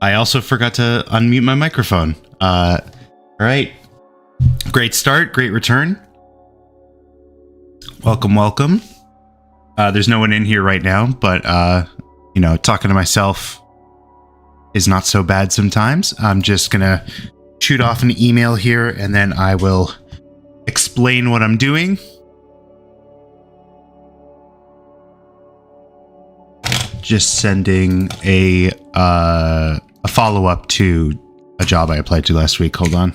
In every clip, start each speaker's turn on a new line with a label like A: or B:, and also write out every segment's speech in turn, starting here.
A: I also forgot to unmute my microphone. All right. Great start. Great return. Welcome, welcome. There's no one in here right now, but, talking to myself is not so bad sometimes. I'm just going to shoot off an email here, and then I will explain what I'm doing. Just sending a follow-up to a job I applied to last week. Hold on.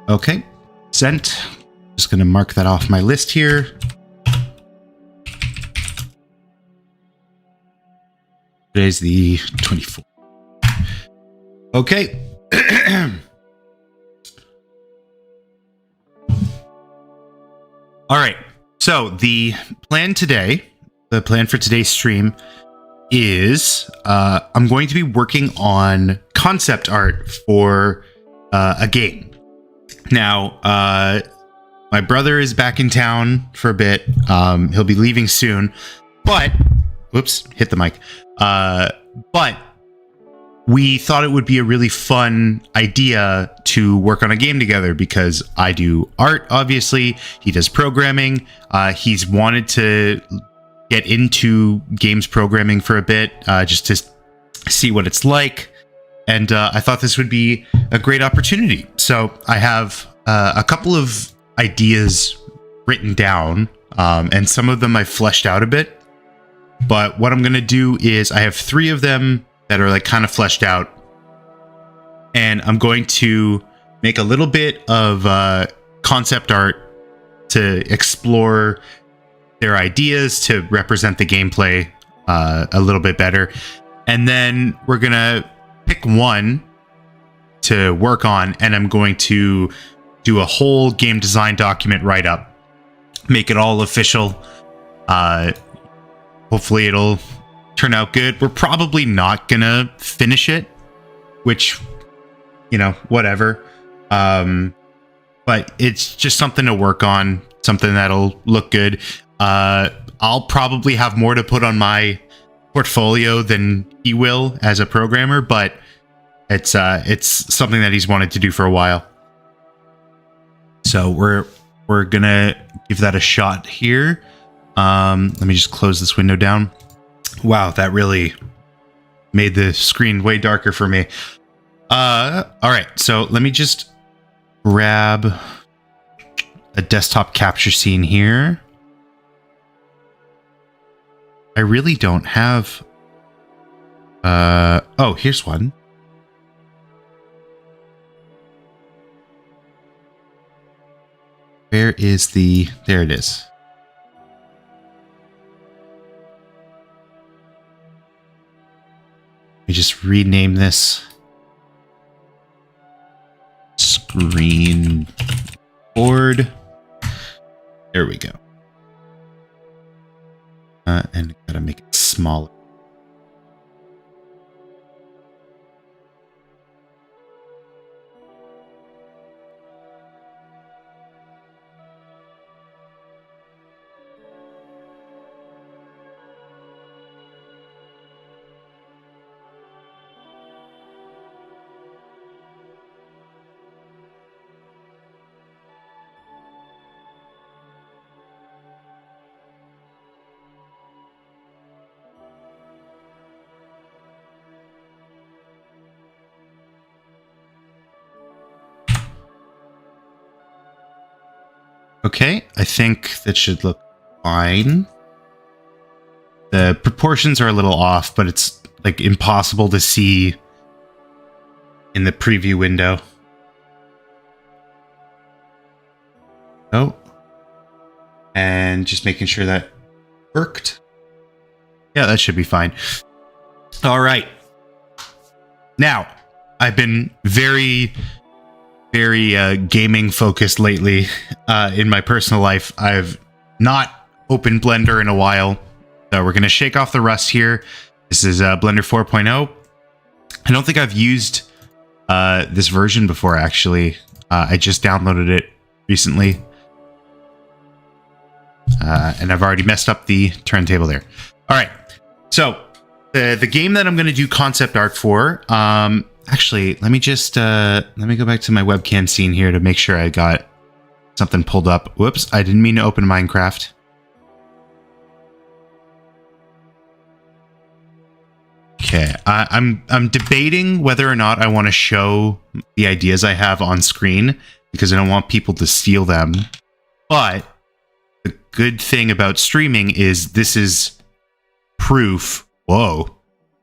A: Okay, sent. Just going to mark that off my list here. Today's the 24th. Okay. All right. So the plan for today's stream is I'm going to be working on concept art for a game. Now, my brother is back in town for a bit. He'll be leaving soon, but whoops, hit the mic. But we thought it would be a really fun idea to work on a game together because I do art, obviously. He does programming. He's wanted to get into games programming for a bit, just to see what it's like. And I thought this would be a great opportunity. So I have a couple of ideas written down, and some of them I've fleshed out a bit. But what I'm going to do is I have 3 of them that are like kind of fleshed out. And I'm going to make a little bit of concept art to explore their ideas, to represent the gameplay a little bit better. And then we're going to pick one to work on, and I'm going to do a whole game design document write-up, make it all official. Hopefully it'll turn out good. We're probably not gonna finish it, which, whatever. But it's just something to work on, something that'll look good. I'll probably have more to put on my portfolio than he will as a programmer, but it's something that he's wanted to do for a while. So we're gonna give that a shot here. Let me just close this window down. Wow, that really made the screen way darker for me. All right, so let me just grab a desktop capture scene here. I really don't have... oh, here's one. Where is the... There it is. Let me just rename this. Screen board. There we go. And gotta make it smaller. Okay, I think that should look fine. The proportions are a little off, but it's like impossible to see in the preview window. Oh. And just making sure that worked. Yeah, that should be fine. All right. Now, I've been very gaming focused lately in my personal life. I've not opened Blender in a while. So we're going to shake off the rust here. This is Blender 4.0. I don't think I've used this version before, actually. I just downloaded it recently. And I've already messed up the turntable there. All right. So the game that I'm going to do concept art for, actually, let me just let me go back to my webcam scene here to make sure I got something pulled up. Whoops, I didn't mean to open Minecraft. Okay, I'm debating whether or not I want to show the ideas I have on screen because I don't want people to steal them. But the good thing about streaming is this is proof. Whoa.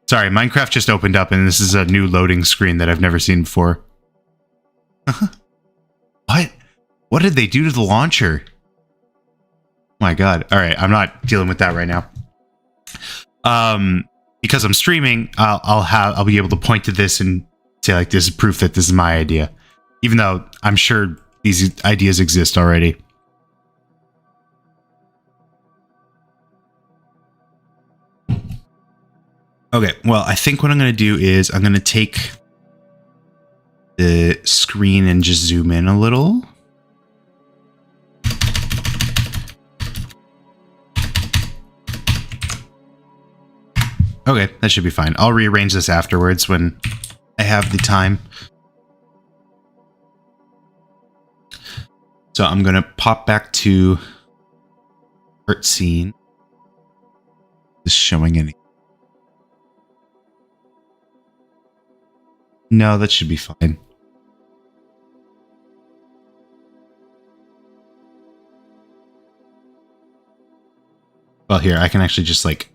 A: Sorry, Minecraft just opened up and this is a new loading screen that I've never seen before. What? What did they do to the launcher? Oh my god. All right, I'm not dealing with that right now. Because I'm streaming, I'll be able to point to this and say like this is proof that this is my idea, even though I'm sure these ideas exist already. Okay, well, I think what I'm going to do is I'm going to take the screen and just zoom in a little. Okay, that should be fine. I'll rearrange this afterwards when I have the time. So I'm going to pop back to art scene. Is showing any? No, that should be fine. Well, here, I can actually just like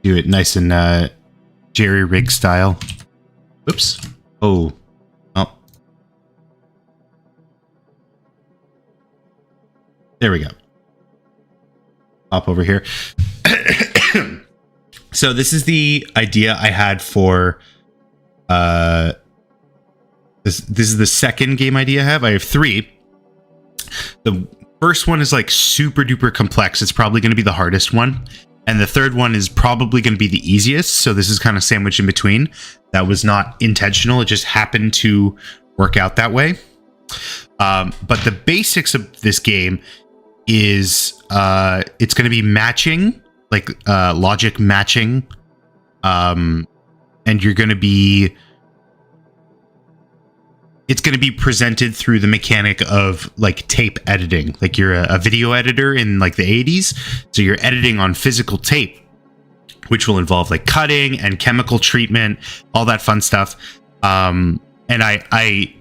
A: do it nice and jerry rig style. Whoops. Oh. Oh. There we go. Hop over here. So this is the idea I had for this is the second game idea I have. I have three. The first one is like super duper complex. It's probably going to be the hardest one. And the third one is probably going to be the easiest. So this is kind of sandwiched in between. That was not intentional. It just happened to work out that way. But the basics of this game is it's going to be matching, like logic matching. And you're going to be... It's going to be presented through the mechanic of like tape editing. Like you're a video editor in like the 80s. So you're editing on physical tape, which will involve like cutting and chemical treatment, all that fun stuff. And I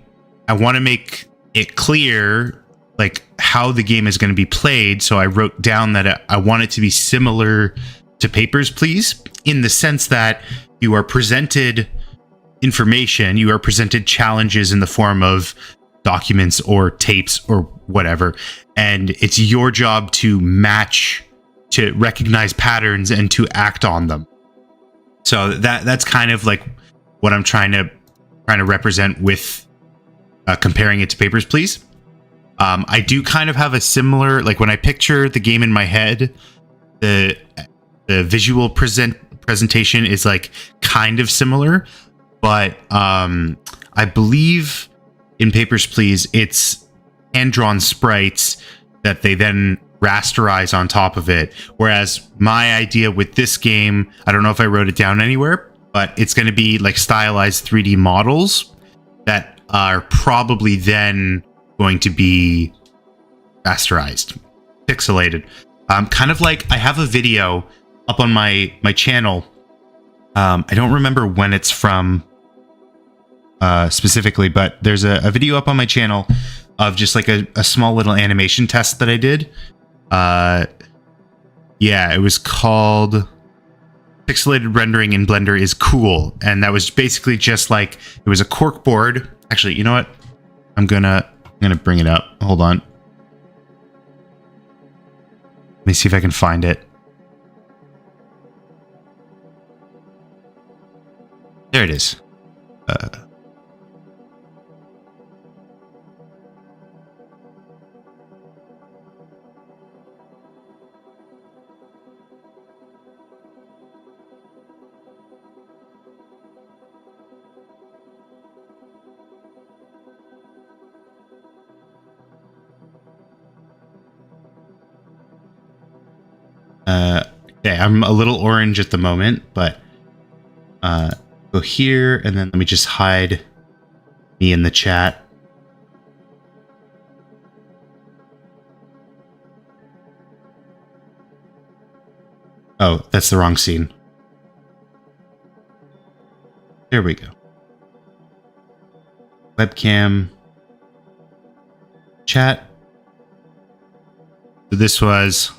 A: want to make it clear like how the game is going to be played. So I wrote down that I want it to be similar to Papers, Please, in the sense that you are presented information, you are presented challenges in the form of documents or tapes or whatever, and it's your job to match, to recognize patterns and to act on them. So that's kind of like what I'm trying to represent with comparing it to Papers, Please. I do kind of have a similar, like when I picture the game in my head, the visual presentation is like kind of similar. But I believe in Papers, Please, it's hand-drawn sprites that they then rasterize on top of it. Whereas my idea with this game, I don't know if I wrote it down anywhere, but it's going to be like stylized 3D models that are probably then going to be rasterized, pixelated. Kind of like I have a video up on my channel. I don't remember when it's from specifically, but there's a video up on my channel of just like a small little animation test that I did. Yeah, it was called Pixelated Rendering in Blender is Cool. And that was basically just like, it was a cork board. Actually, you know what? I'm gonna bring it up. Hold on. Let me see if I can find it. There it is. Okay, I'm a little orange at the moment, but go here, and then let me just hide me in the chat. Oh, that's the wrong scene. There we go. Webcam. Chat. So this was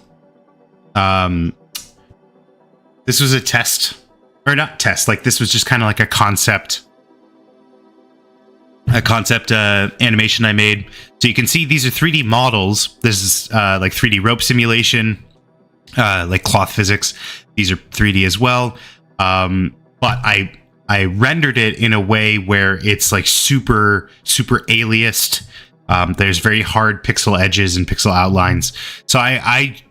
A: a test, or not test, like this was just kind of like a concept animation I made. So you can see these are 3D models. This is like 3D rope simulation, like cloth physics. These are 3D as well. But I rendered it in a way where it's like super aliased. There's very hard pixel edges and pixel outlines. So I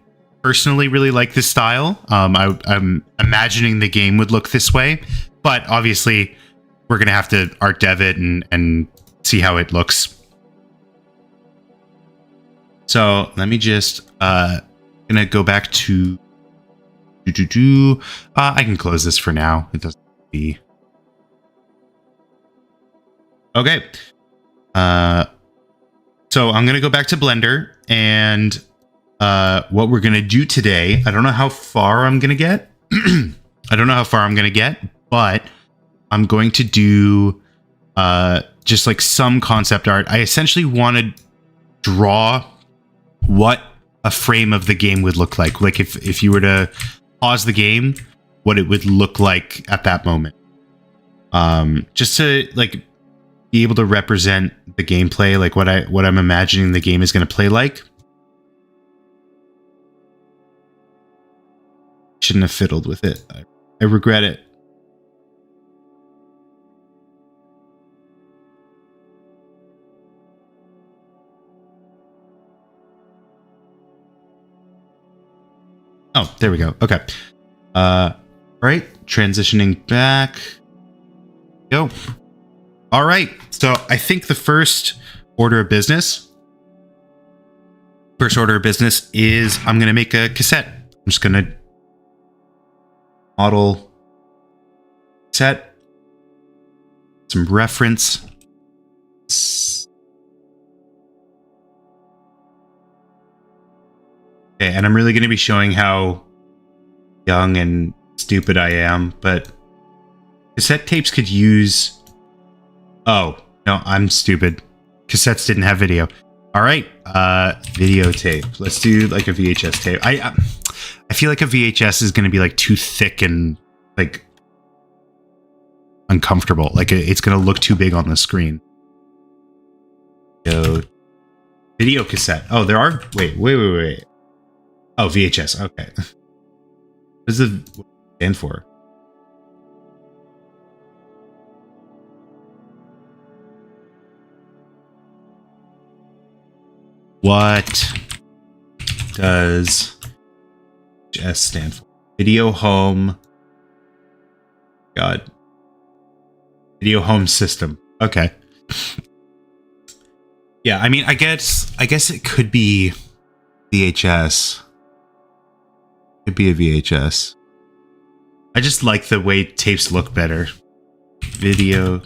A: personally really like this style. I'm imagining the game would look this way, but obviously we're gonna have to art dev it and see how it looks. So let me just gonna go back to I can close this for now. It doesn't be okay. So I'm gonna go back to Blender, and what we're going to do today, I don't know how far I'm going to get. But I'm going to do just like some concept art. I essentially want to draw what a frame of the game would look like. Like if you were to pause the game, what it would look like at that moment. Just to like be able to represent the gameplay, like what I'm imagining the game is going to play like. Shouldn't have fiddled with it. I regret it. Oh, there we go. Okay. Right. Transitioning back. Go. All right. So I think the first order of business is I'm going to make a cassette. I'm just going to model set some reference. Okay, and I'm really going to be showing how young and stupid I am, but cassette tapes could use... Oh, no, I'm stupid. Cassettes didn't have video. All right, videotape. Let's do like a VHS tape. I feel like a VHS is going to be like too thick and like uncomfortable. Like it's going to look too big on the screen. Video cassette. Oh, there are. Wait. Oh, VHS. Okay. What does it stand for? What does VHS stand for? Video home. God. Video home system. Okay. Yeah, I mean, I guess it could be VHS. Could be a VHS. I just like the way tapes look better. Video.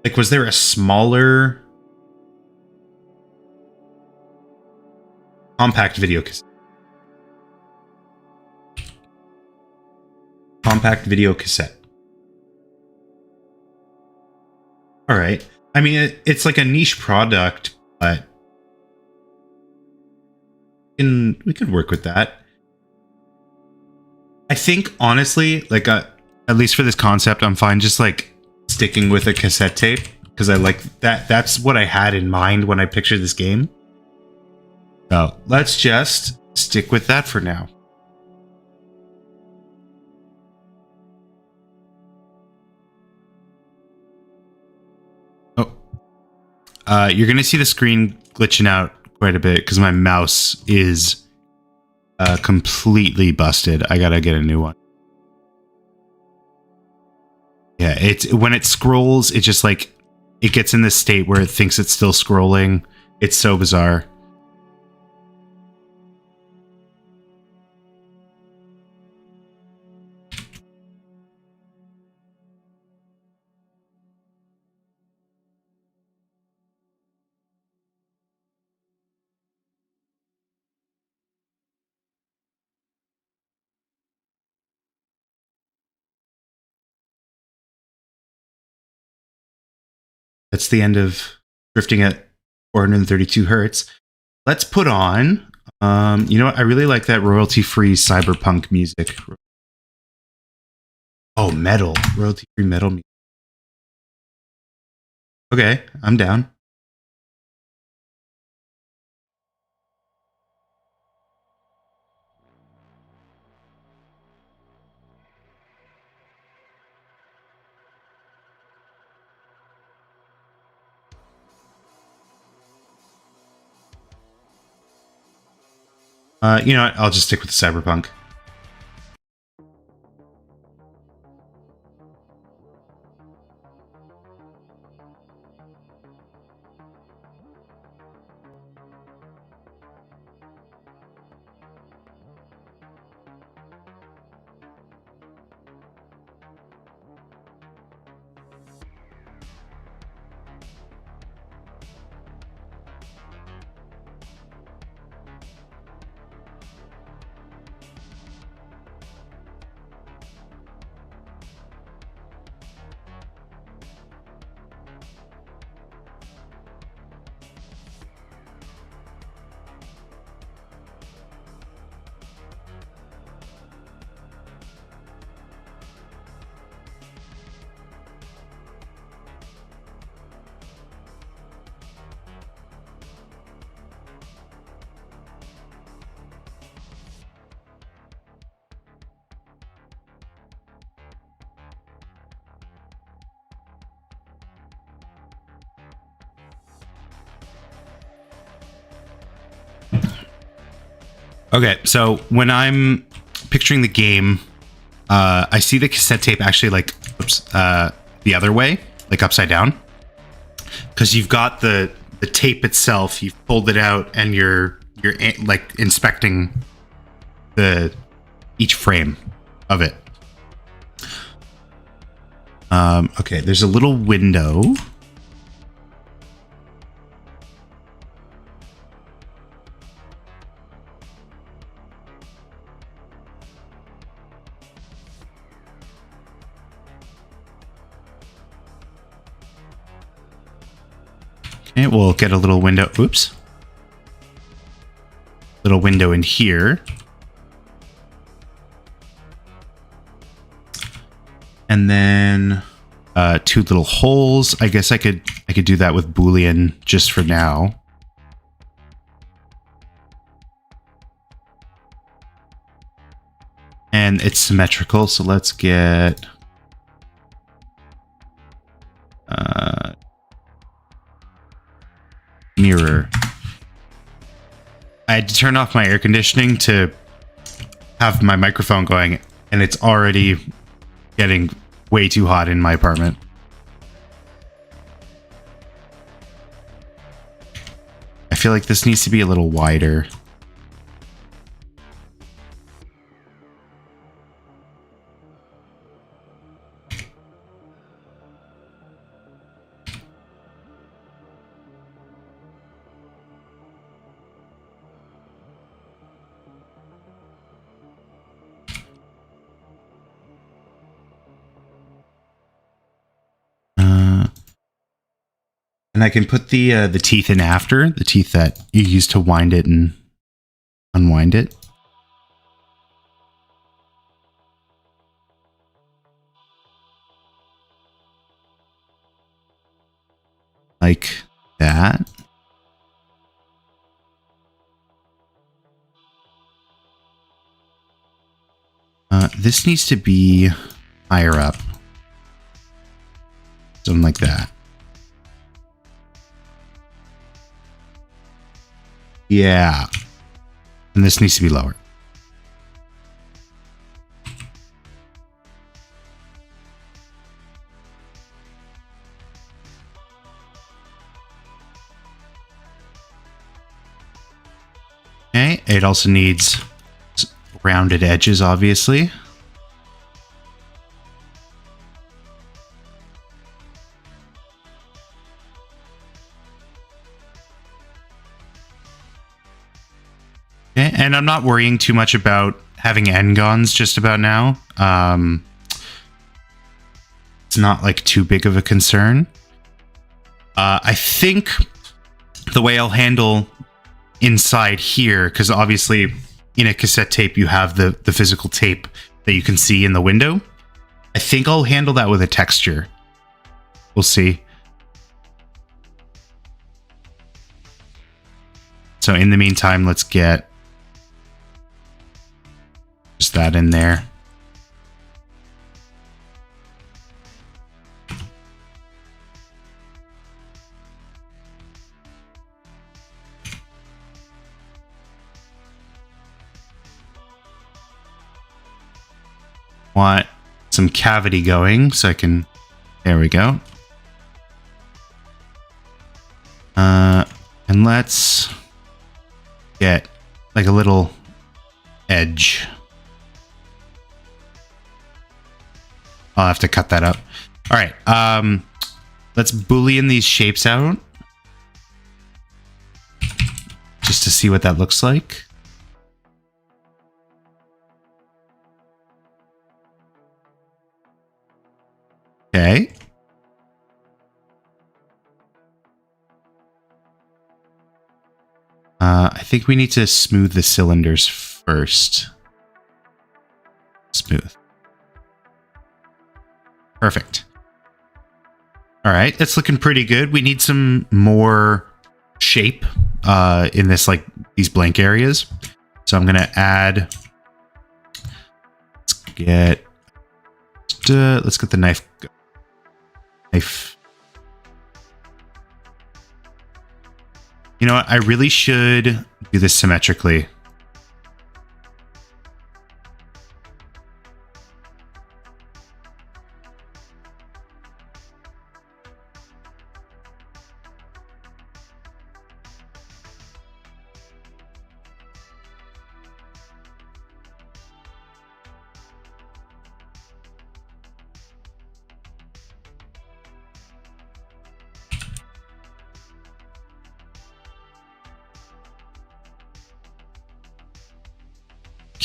A: Like, was there a smaller compact video cassette? Compact video cassette. All right. I mean, it's like a niche product, but we could work with that. I think honestly, like at least for this concept, I'm fine just like sticking with a cassette tape because I like that. That's what I had in mind when I pictured this game. So let's just stick with that for now. Oh, you're gonna see the screen glitching out quite a bit because my mouse is completely busted. I gotta get a new one. Yeah, it's when it scrolls, it just like it gets in this state where it thinks it's still scrolling. It's so bizarre. That's the end of drifting at 432 hertz. Let's put on, you know what? I really like that royalty-free cyberpunk music. Oh, metal. Royalty-free metal music. Okay, I'm down. You know what? I'll just stick with the cyberpunk. Okay, so when I'm picturing the game, I see the cassette tape actually like the other way, like upside down, because you've got the tape itself. You've pulled it out, and you're like inspecting the each frame of it. Okay, there's a little window. Okay, we'll get a little window. Oops. Little window in here. And then two little holes. I guess I could do that with Boolean just for now. And it's symmetrical, so let's get mirror. I had to turn off my air conditioning to have my microphone going, and it's already getting way too hot in my apartment. I feel like this needs to be a little wider. And I can put the teeth in after, the teeth that you use to wind it and unwind it. Like that. This needs to be higher up. Something like that. Yeah. And this needs to be lower. Okay, it also needs rounded edges, obviously. Okay, and I'm not worrying too much about having n-gons just about now. It's not like too big of a concern. I think the way I'll handle inside here, because obviously in a cassette tape you have the physical tape that you can see in the window. I think I'll handle that with a texture. We'll see. So in the meantime, let's get just that in there. Want some cavity going so I can, there we go. And let's get like a little edge. I'll have to cut that up. All right. Let's boolean these shapes out just to see what that looks like. Okay. I think we need to smooth the cylinders first. Smooth. Perfect. All right, it's looking pretty good. We need some more shape in this, like these blank areas. So I'm gonna add. Let's get the knife. You know what? I really should do this symmetrically.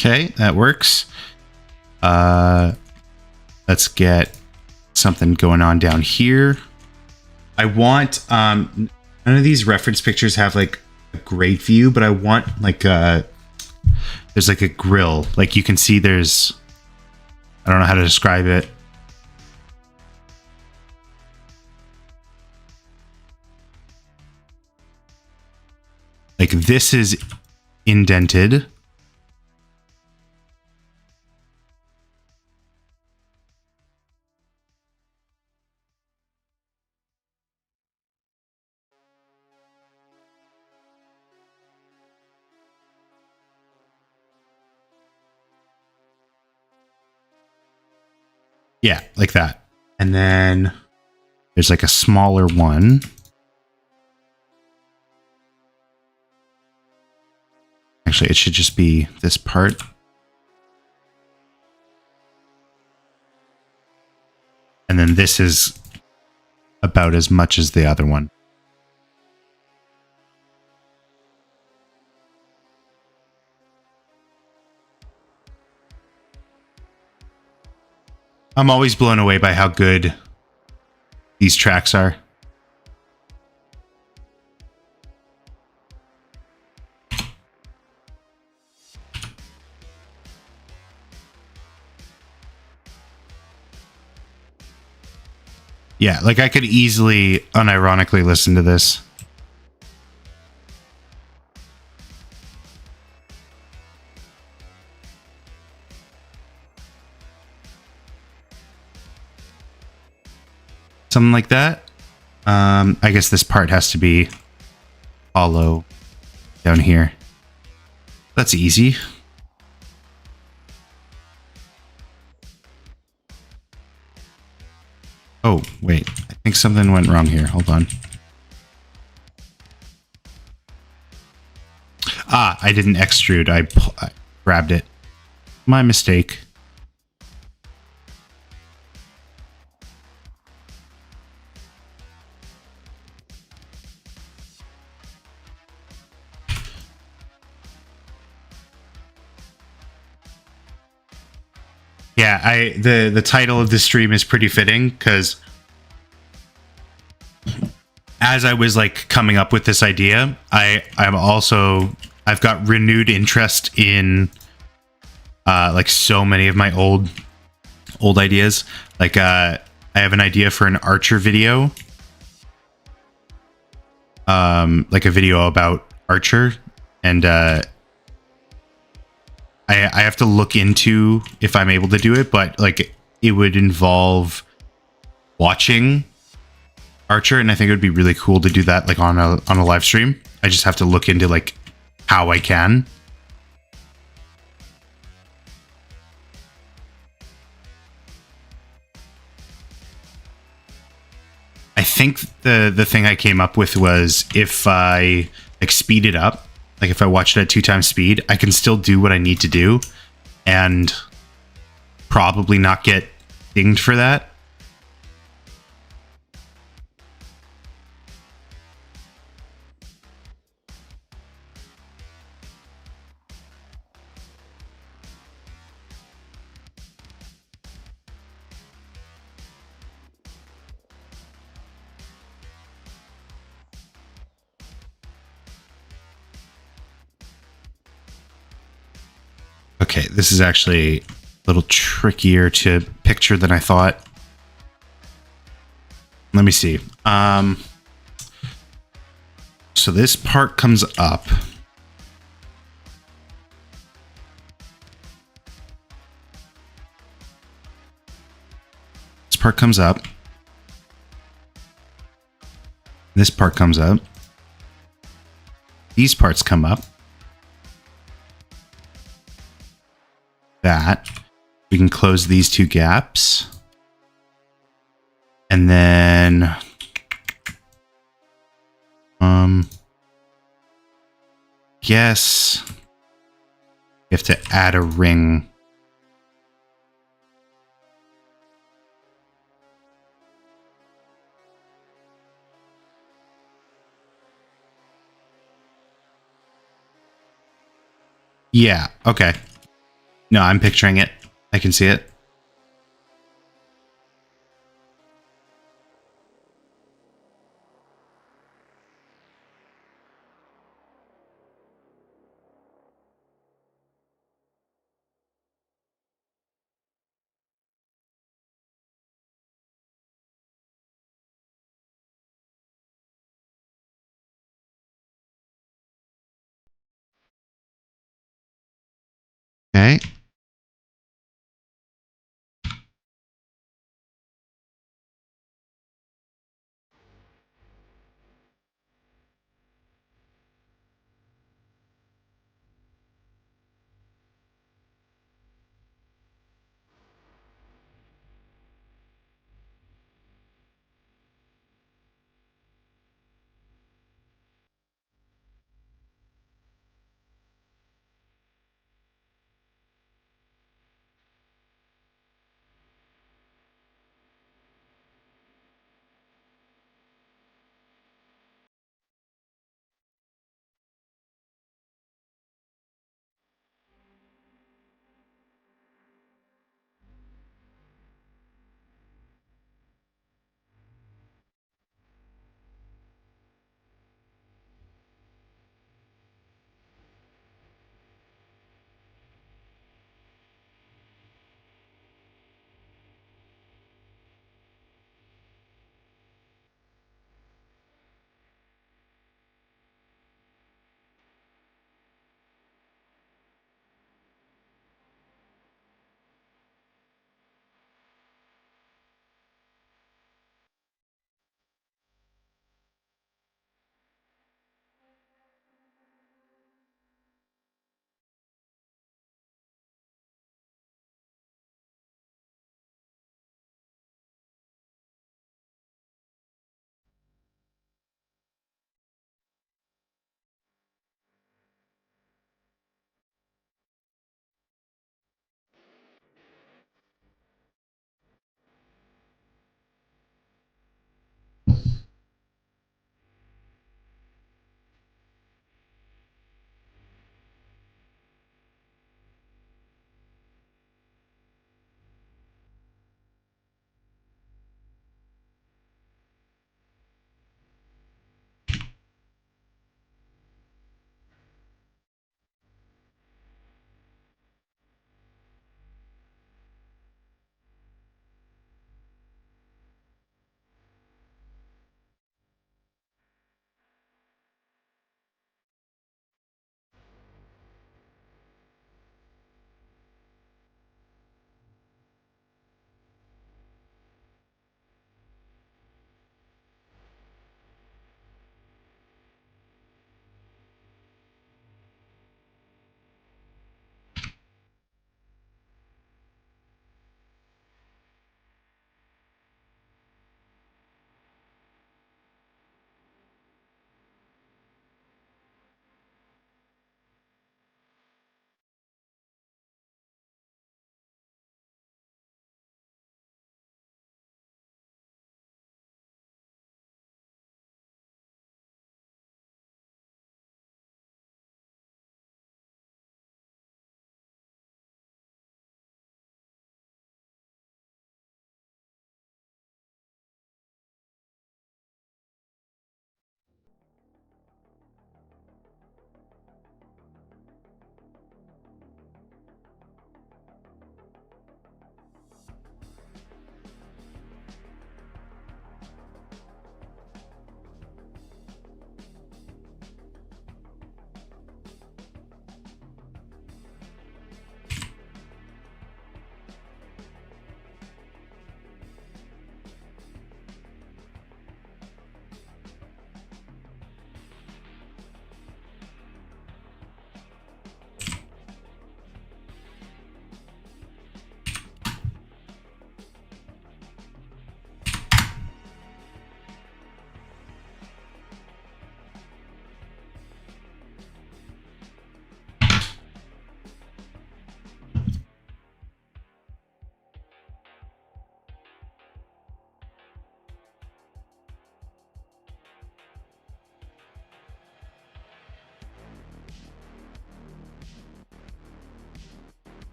A: Okay, that works. Let's get something going on down here. I want none of these reference pictures have like a great view, but I want like there's like a grill. Like you can see there's, I don't know how to describe it. Like this is indented. Yeah, like that. And then there's like a smaller one. Actually, it should just be this part. And then this is about as much as the other one. I'm always blown away by how good these tracks are. Yeah, like I could easily unironically listen to this. Something like that. I guess this part has to be hollow down here. That's easy. Oh, wait. I think something went wrong here. Hold on. Ah, I didn't extrude. I grabbed it. My mistake. Yeah, the title of this stream is pretty fitting because as I was like coming up with this idea, I've got renewed interest in like so many of my old ideas. Like I have an idea for an Archer video. Like a video about Archer, and I have to look into if I'm able to do it, but like it would involve watching Archer, and I think it would be really cool to do that like on a live stream. I just have to look into like how I can. I think the thing I came up with was if I like speed it up, like if I watch it at 2x speed, I can still do what I need to do and probably not get dinged for that. Okay, this is actually a little trickier to picture than I thought. Let me see. So this part comes up. This part comes up. This part comes up. These parts come up. That. We can close these two gaps. And then guess you have to add a ring. Yeah, okay. No, I'm picturing it. I can see it. Okay.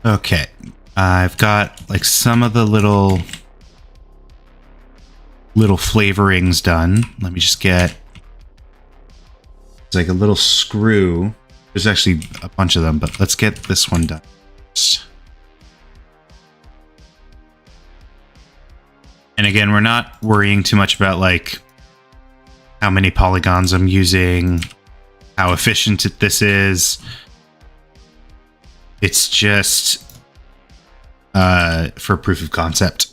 A: Okay. I've got like some of the little flavorings done. Let me just get, it's like a little screw. There's actually a bunch of them, but let's get this one done. And again, we're not worrying too much about like how many polygons I'm using, how efficient this is. It's just for proof of concept.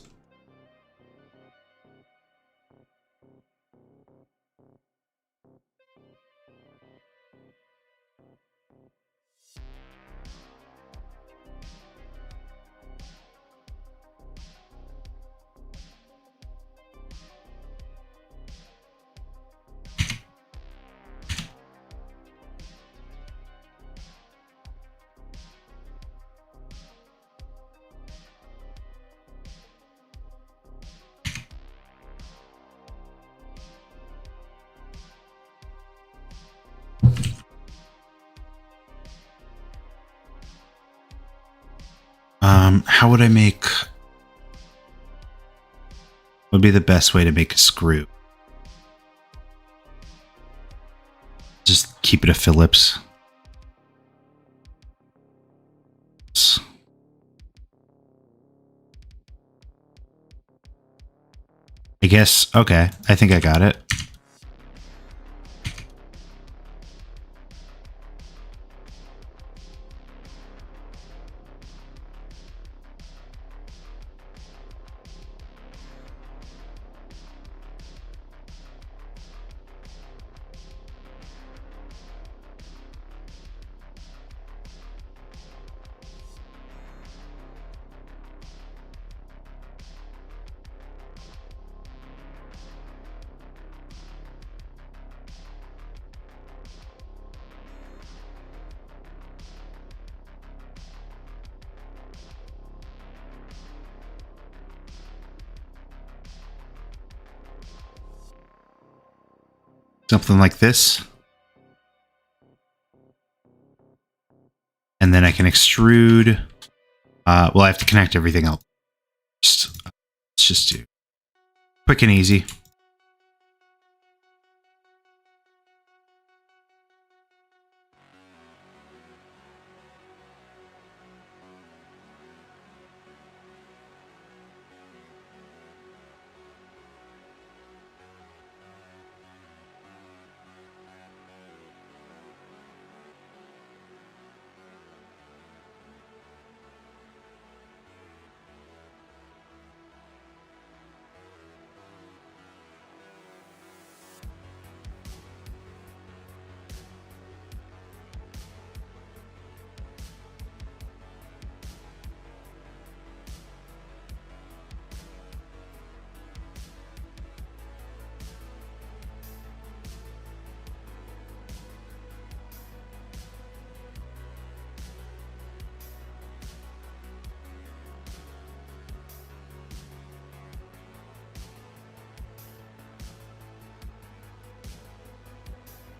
A: How would I make... What would be the best way to make a screw? Just keep it a Phillips. I guess, okay, I think I got it. Something like this. And then I can extrude. Well, I have to connect everything else. Let's just do quick and easy.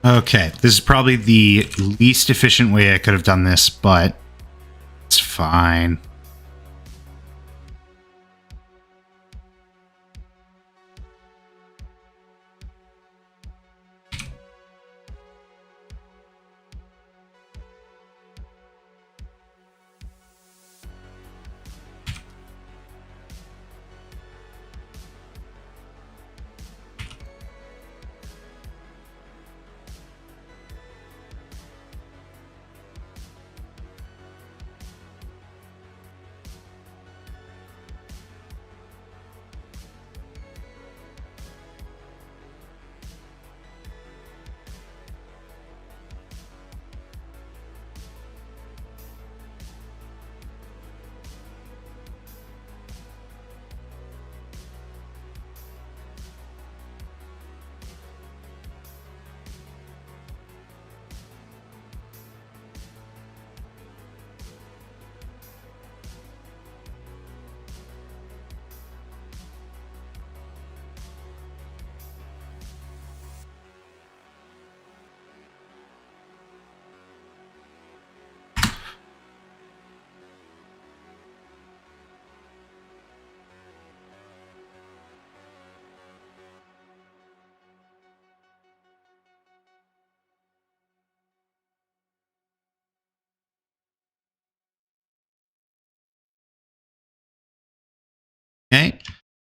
A: Okay, this is probably the least efficient way I could have done this, but it's fine.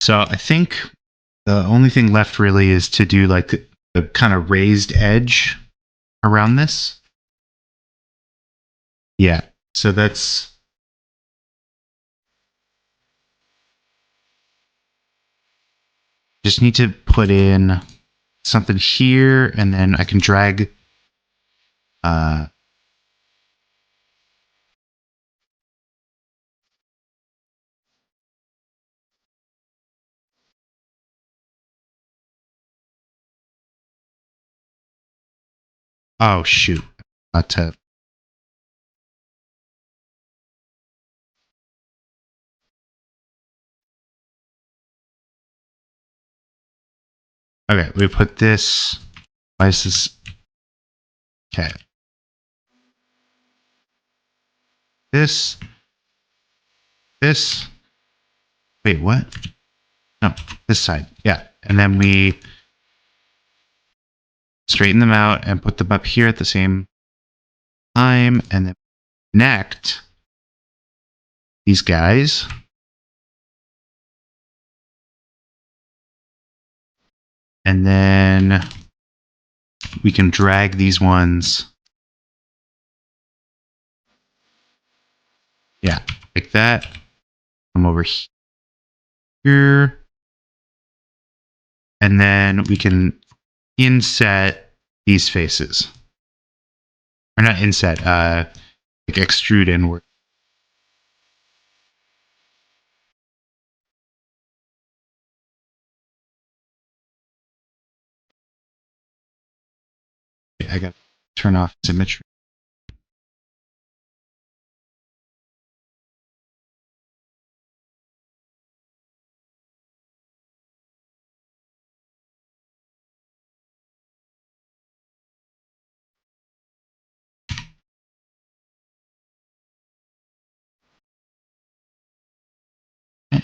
A: So I think the only thing left really is to do like the kind of raised edge around this. Yeah. So that's just need to put in something here, and then I can drag oh shoot. To okay, we put this. Why is this okay? This this wait, what? No, this side. Yeah. And then we straighten them out and put them up here at the same time, and then connect these guys. And then we can drag these ones. Yeah, like that. Come over here. And then we can inset these faces. Or not inset, like extrude inward. I got to turn off symmetry.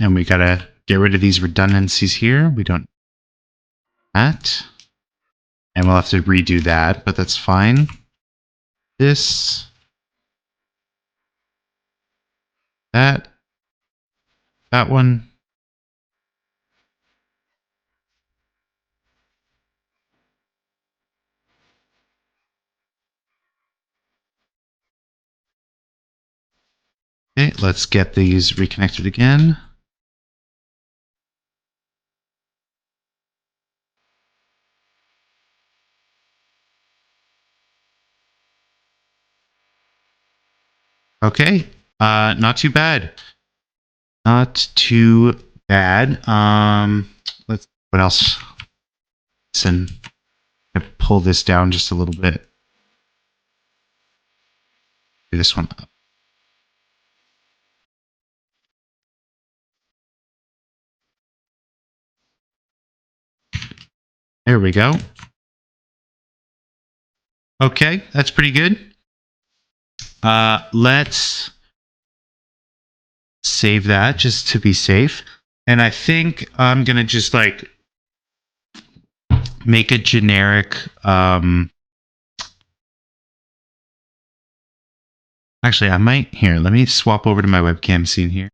A: And we gotta get rid of these redundancies here. We don't that. And we'll have to redo that, but that's fine. This, that, that one. Okay, let's get these reconnected again. Okay, not too bad. Not too bad. Let's. What else? Listen, pull this down just a little bit. Do this one up. There we go. Okay, that's pretty good. Let's save that just to be safe. And I think I'm gonna just like make a generic. Actually, I might here. Let me swap over to my webcam scene here.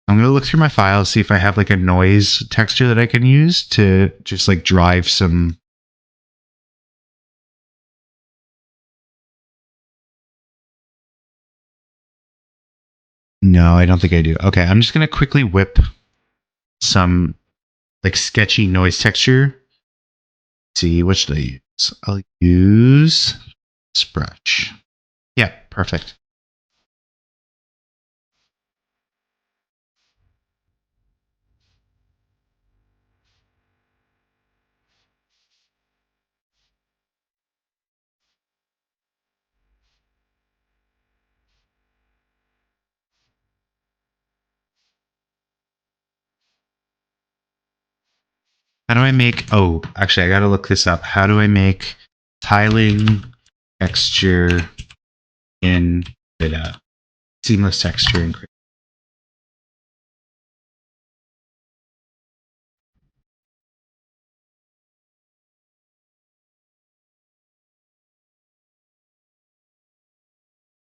A: I'm gonna look through my files, see if I have like a noise texture that I can use to just like drive some. No, I don't think I do. Okay, I'm just gonna quickly whip some like sketchy noise texture. Let's see, what should I use? I'll use this brush. Yeah, perfect. How do I make? Oh, actually, I gotta look this up. How do I make tiling texture in seamless texture in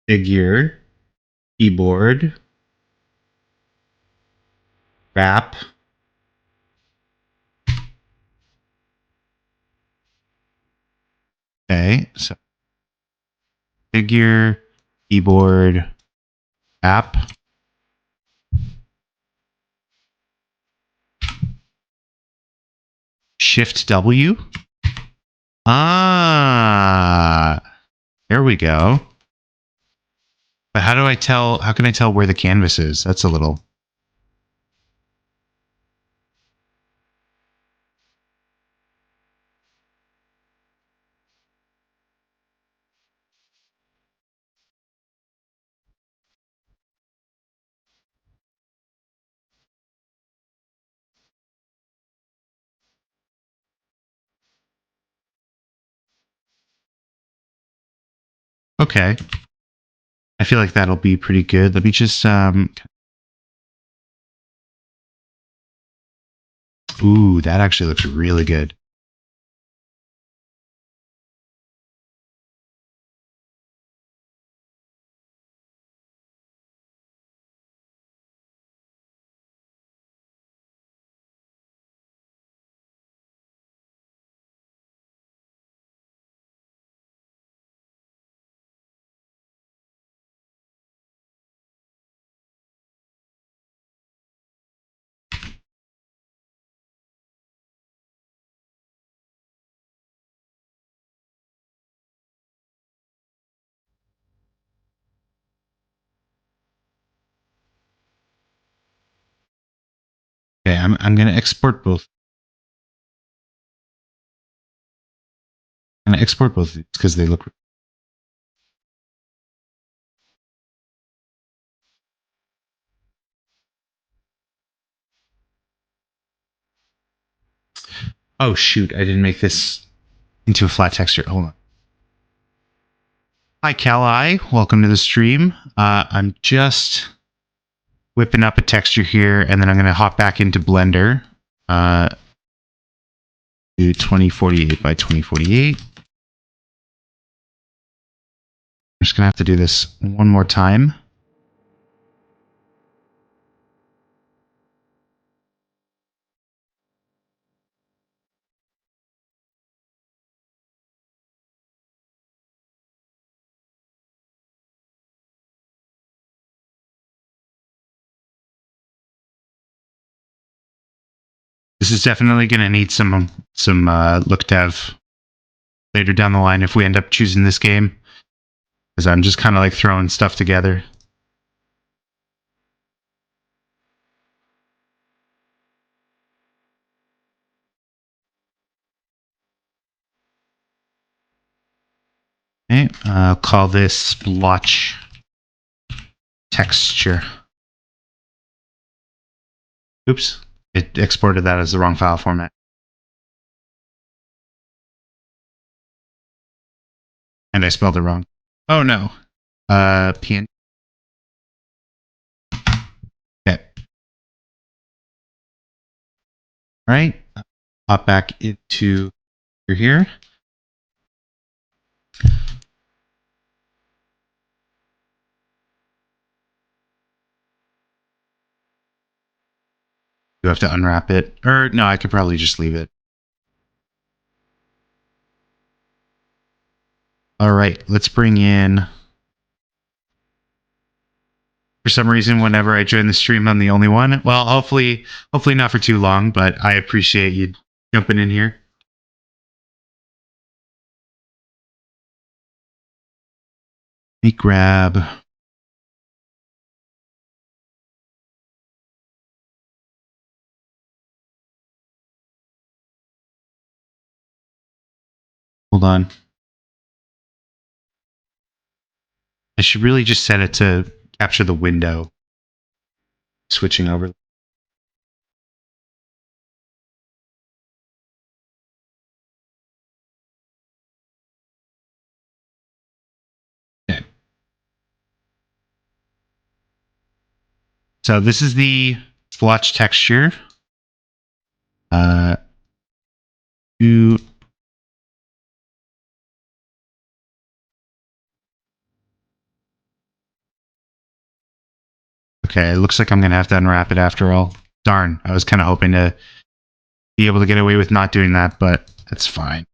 A: figure, keyboard, wrap, Okay, so figure, keyboard, app. Shift W. Ah, there we go. But how do I tell? How can I tell where the canvas is? That's a little. Okay. I feel like that'll be pretty good. Let me just ooh, that actually looks really good. Okay, I'm gonna export both. I'm gonna export both because they look. Oh shoot! I didn't make this into a flat texture. Hold on. Hi, Kali. Welcome to the stream. I'm just whipping up a texture here, and then I'm gonna hop back into Blender. Do 2048 by 2048. I'm just gonna have to do this one more time. This is definitely gonna need some look dev later down the line if we end up choosing this game, because I'm just kind of like throwing stuff together. Okay, I'll call this splotch texture. Oops, it exported that as the wrong file format. And I spelled it wrong. Oh no. PN. Okay. All right. Hop back into here. You have to unwrap it. Or no, I could probably just leave it. All right, let's bring in. For some reason, whenever I join the stream, I'm the only one. Well, hopefully not for too long, but I appreciate you jumping in here. Let me grab. Hold on. I should really just set it to capture the window. Switching over. Okay. So this is the splotch texture. To Okay, it looks like I'm gonna have to unwrap it after all. Darn, I was kind of hoping to be able to get away with not doing that, but that's fine.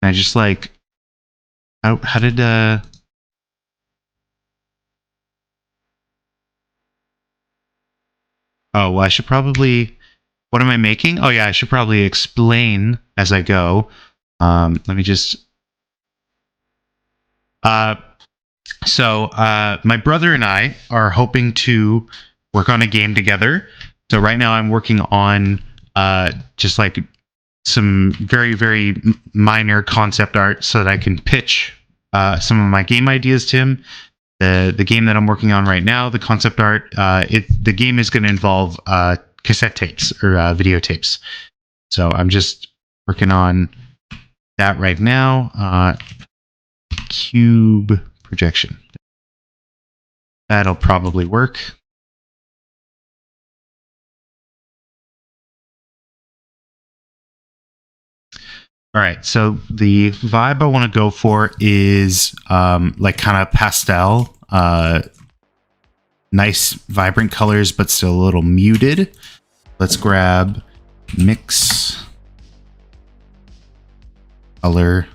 A: I just like how did oh, well, I should probably, what am I making? Oh yeah, I should probably explain as I go. Let me just uh my brother and I are hoping to work on a game together. So right now I'm working on just like some very, very minor concept art so that I can pitch some of my game ideas to him. The game that I'm working on right now, the concept art, the game is going to involve cassette tapes or videotapes. So I'm just working on that right now. Cube projection. That'll probably work. All right, so the vibe I want to go for is like kind of pastel, nice vibrant colors, but still a little muted. Let's grab mix color.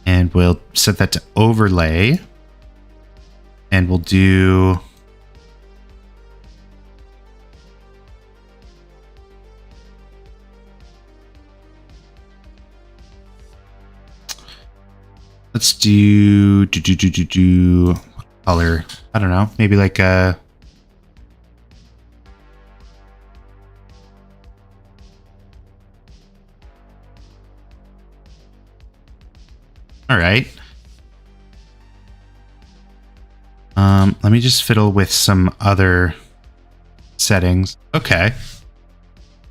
A: And we'll set that to overlay. And we'll do let's do color. I don't know, maybe like a all right. Let me just fiddle with some other settings. Okay.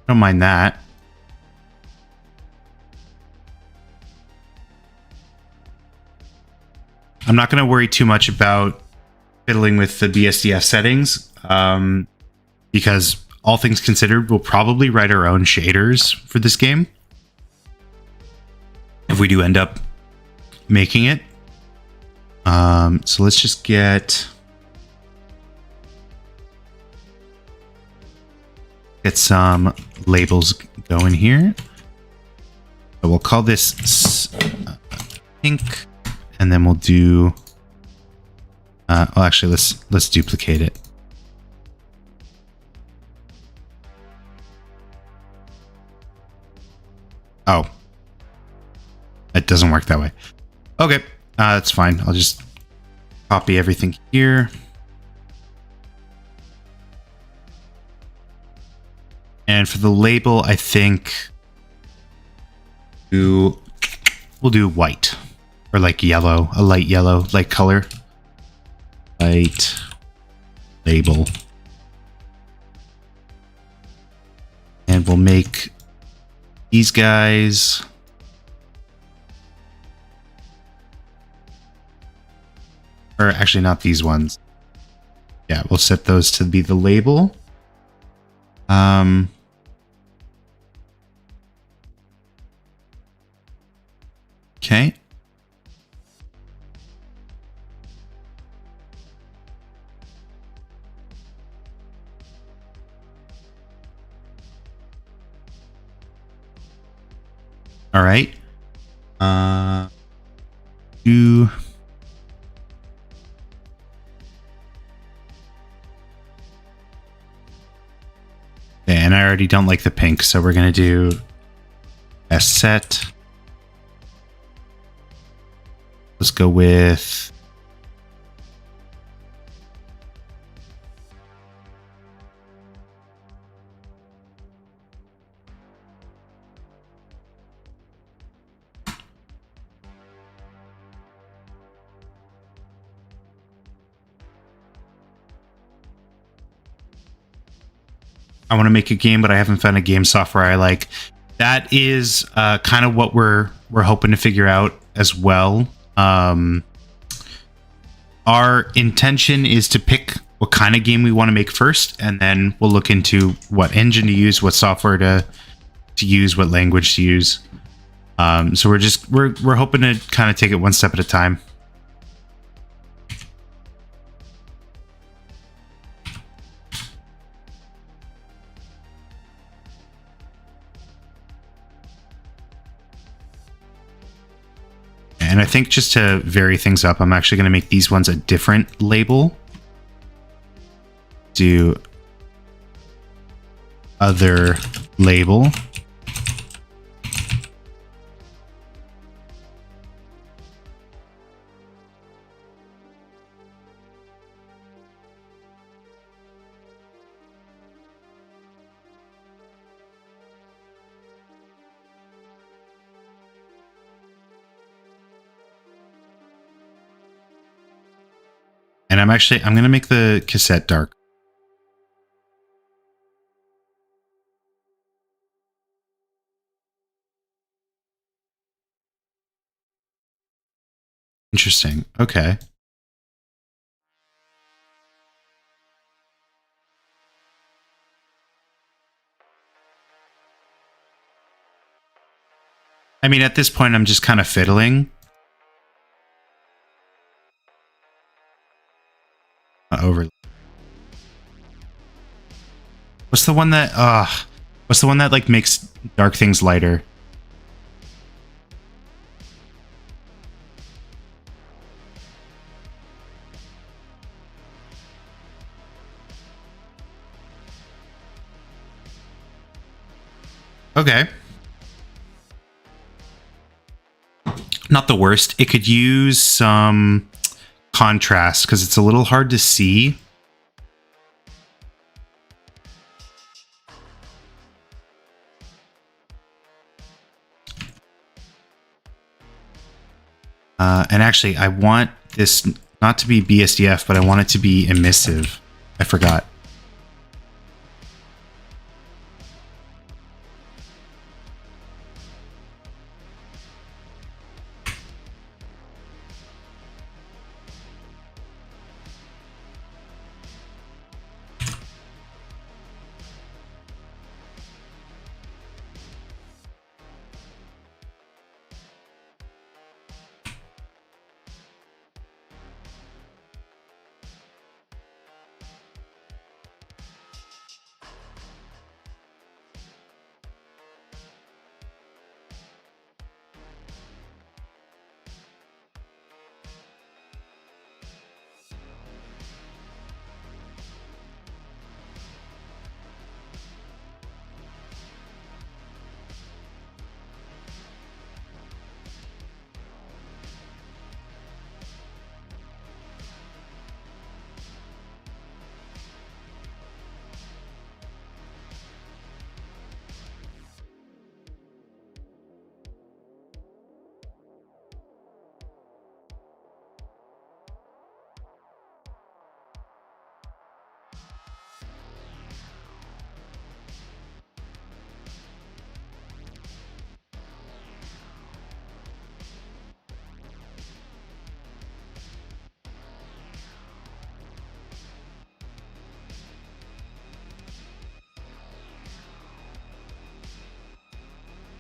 A: Don't mind that. I'm not going to worry too much about fiddling with the BSDF settings because all things considered, we'll probably write our own shaders for this game if we do end up making it. So let's just get some labels going here. So we'll call this pink, and then we'll do. Well, actually, let's duplicate it. Oh, it doesn't work that way. Okay, that's fine. I'll just copy everything here. And for the label, I think we'll do white or like yellow, a light yellow, light color. Light label. And we'll make these guys or actually not these ones. Yeah, we'll set those to be the label. Okay. All right. Do and I already don't like the pink, so we're gonna do a set. Let's go with I want to make a game, but I haven't found a game software I like. That is kind of what we're hoping to figure out as well. Our intention is to pick what kind of game we want to make first, and then we'll look into what engine to use, what software to use, what language to use. So we're hoping to kind of take it one step at a time. and I think just to vary things up, I'm actually going to make these ones a different label. Do other label. And I'm going to make the cassette dark. Interesting. Okay. I mean, at this point, I'm just kind of fiddling. Over. What's the one that like makes dark things lighter? Okay. Not the worst. It could use some contrast because it's a little hard to see. And actually, I want this not to be BSDF, but I want it to be emissive. I forgot.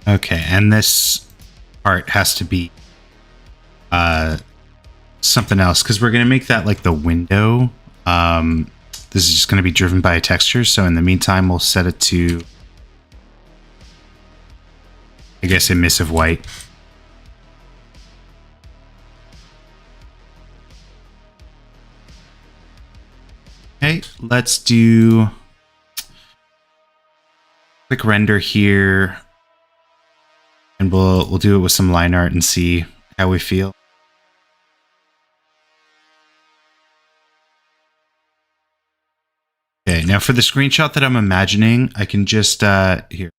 A: Okay, and this part has to be something else because we're going to make that like the window. This is just going to be driven by a texture. So in the meantime, we'll set it to, I guess, emissive white. Okay, let's do quick render here, and we'll do it with some line art and see how we feel. Okay, now for the screenshot that I'm imagining, I can just here.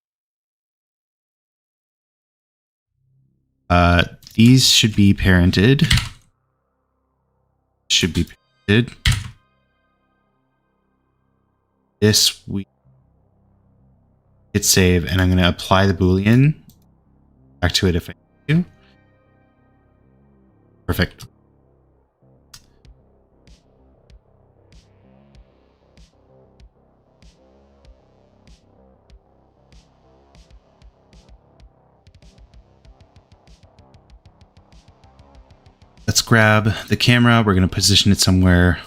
A: These should be parented. Should be parented. This we hit save, and I'm going to apply the Boolean back to it if I need to. Perfect. Let's grab the camera. We're going to position it somewhere.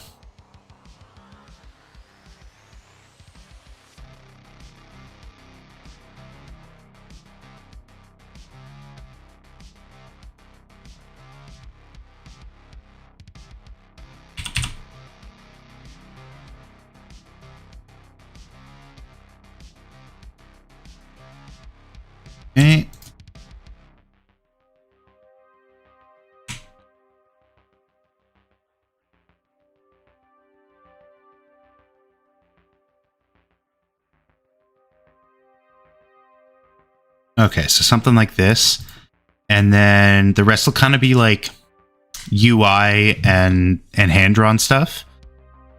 A: Okay. Okay, so something like this. And then the rest will kind of be like UI and hand-drawn stuff.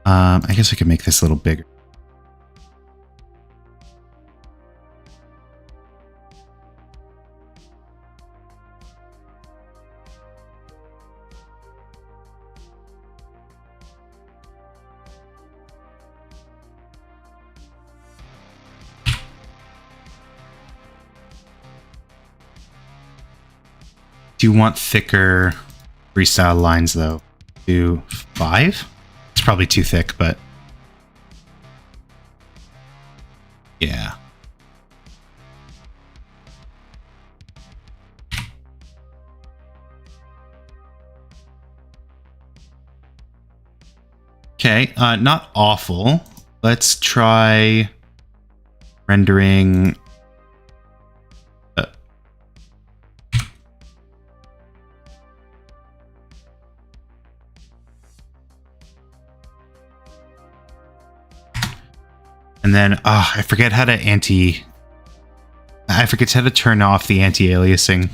A: I guess I could make this a little bigger. Do you want thicker freestyle lines, though? Do 5? It's probably too thick, but... yeah. Okay, not awful. Let's try rendering... and then, I forget how to I forget how to turn off the anti-aliasing.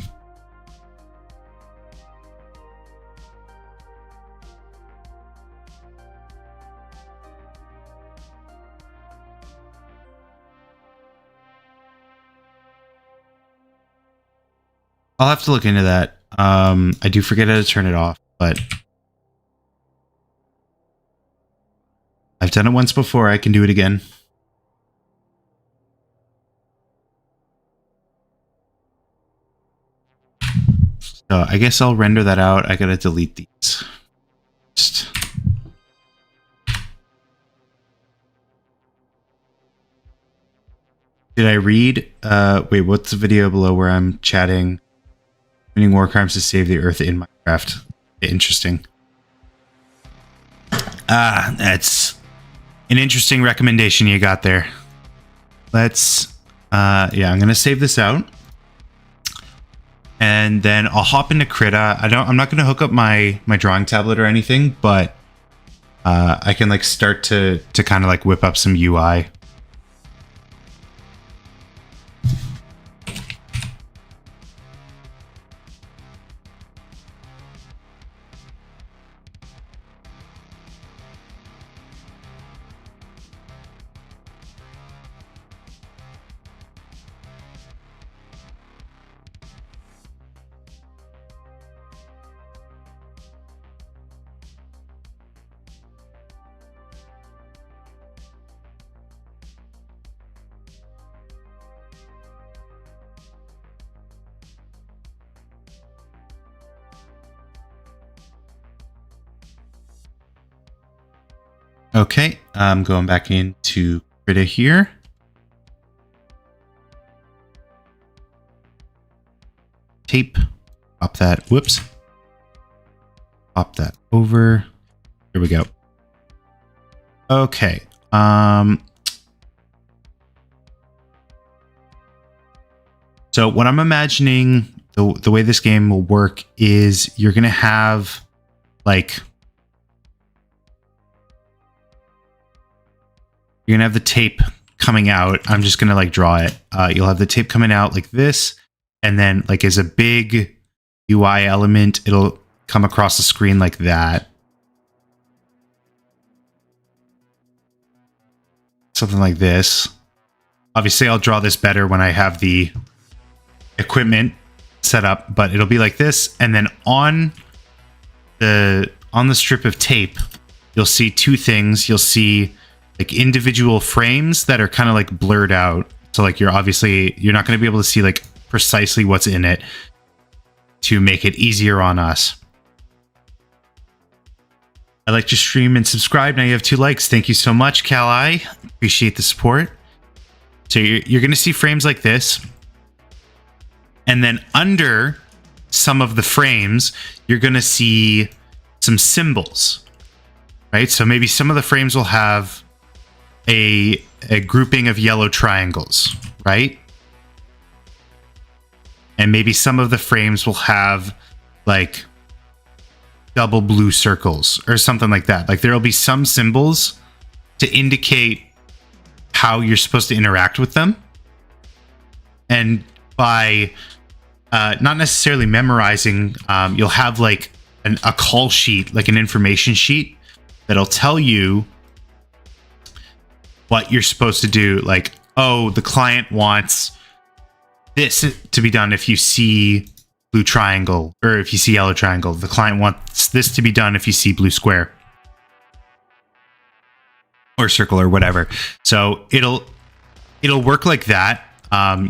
A: I'll have to look into that. I do forget how to turn it off, but I've done it once before. I can do it again. So I guess I'll render that out. I gotta delete these. Did I read? Wait, what's the video below where I'm chatting? Committing war crimes to save the Earth in Minecraft. Interesting. That's an interesting recommendation you got there. Let's, yeah, I'm gonna save this out. And then I'll hop into Krita. I'm not gonna hook up my drawing tablet or anything, but I can like start to kind of like whip up some UI. Okay, I'm going back into Krita here. Tape. Pop that. Whoops. Pop that over. Here we go. Okay. So what I'm imagining the way this game will work is you're going to have like... you're going to have the tape coming out. I'm just going to like draw it. You'll have the tape coming out like this. And then like as a big UI element, it'll come across the screen like that. Something like this. Obviously, I'll draw this better when I have the equipment set up, but it'll be like this. And then on the strip of tape, you'll see two things. You'll see like individual frames that are kind of like blurred out. So like you're not going to be able to see like precisely what's in it to make it easier on us. I like your stream and subscribe. Now you have 2 likes. Thank you so much, Karl. Appreciate the support. So you're going to see frames like this. And then under some of the frames, you're going to see some symbols, right? So maybe some of the frames will have a grouping of yellow triangles, right? and maybe some of the frames will have like double blue circles or something like that. Like there'll be some symbols to indicate how you're supposed to interact with them. And by not necessarily memorizing, you'll have like a call sheet, like an information sheet that'll tell you what you're supposed to do. Like, oh, the client wants this to be done if you see blue triangle, or if you see yellow triangle. The client wants this to be done if you see blue square or circle or whatever. So it'll work like that.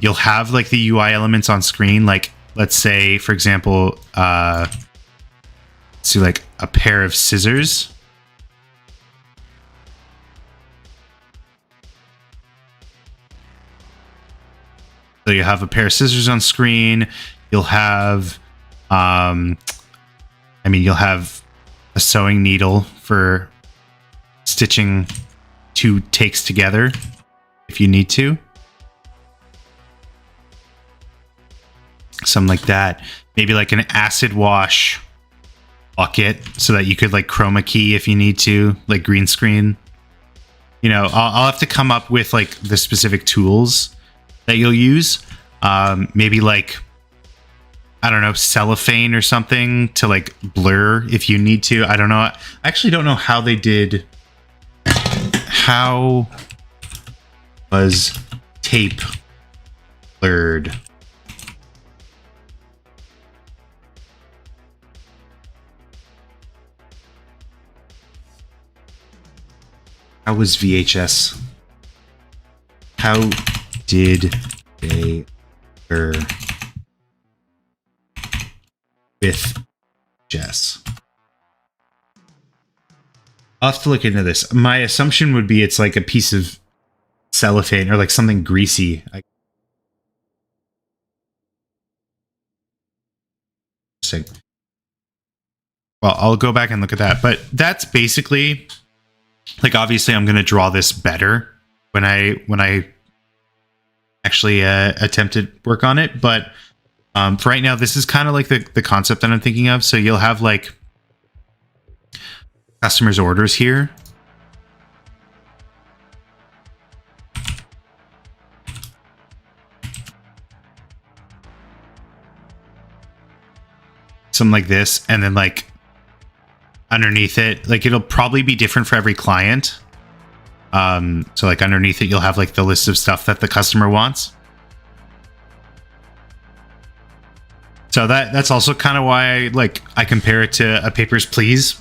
A: You'll have like the UI elements on screen. Like, let's say, for example, let's do like a pair of scissors. So you have a pair of scissors on screen. You'll have, you'll have a sewing needle for stitching two takes together if you need to. Something like that. Maybe like an acid wash bucket so that you could like chroma key if you need to, like green screen. You know, I'll have to come up with like the specific tools that you'll use. Maybe like, I don't know, cellophane or something to like blur if you need to. I don't know. I actually don't know how they did. How was tape blurred? How was VHS? How did they blur with Jess? I'll have to look into this. My assumption would be it's like a piece of cellophane or like something greasy. Well, I'll go back and look at that. But that's basically, like, obviously I'm going to draw this better when I actually attempt to work on it. But for right now, this is kind of like the concept that I'm thinking of. So you'll have like customers' orders here. Something like this, and then like underneath it, like it'll probably be different for every client. So like underneath it, you'll have like the list of stuff that the customer wants. So that's also kind of why I compare it to a Papers, Please,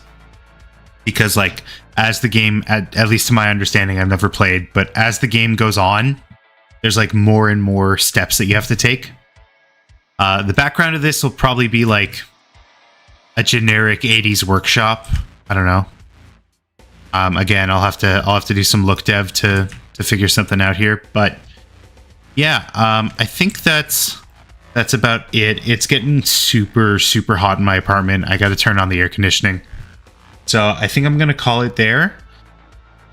A: because like as the game, at least to my understanding, I've never played, but as the game goes on, there's like more and more steps that you have to take. The background of this will probably be like a generic 80s workshop. I don't know. Again, I'll have to do some look dev to figure something out here, but yeah, I think that's about it. It's getting super, super hot in my apartment. I got to turn on the air conditioning. So I think I'm going to call it there.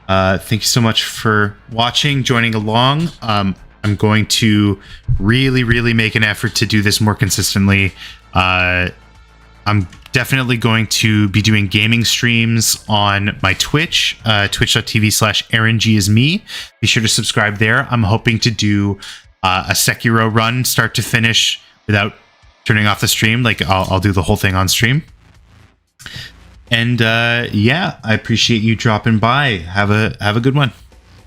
A: Thank you so much for watching, joining along. I'm going to really, really make an effort to do this more consistently. I'm definitely going to be doing gaming streams on my Twitch, twitch.tv/AaronGisme. Be sure to subscribe there. I'm hoping to do a Sekiro run, start to finish, without turning off the stream. Like I'll do the whole thing on stream. And yeah, I appreciate you dropping by. Have a good one.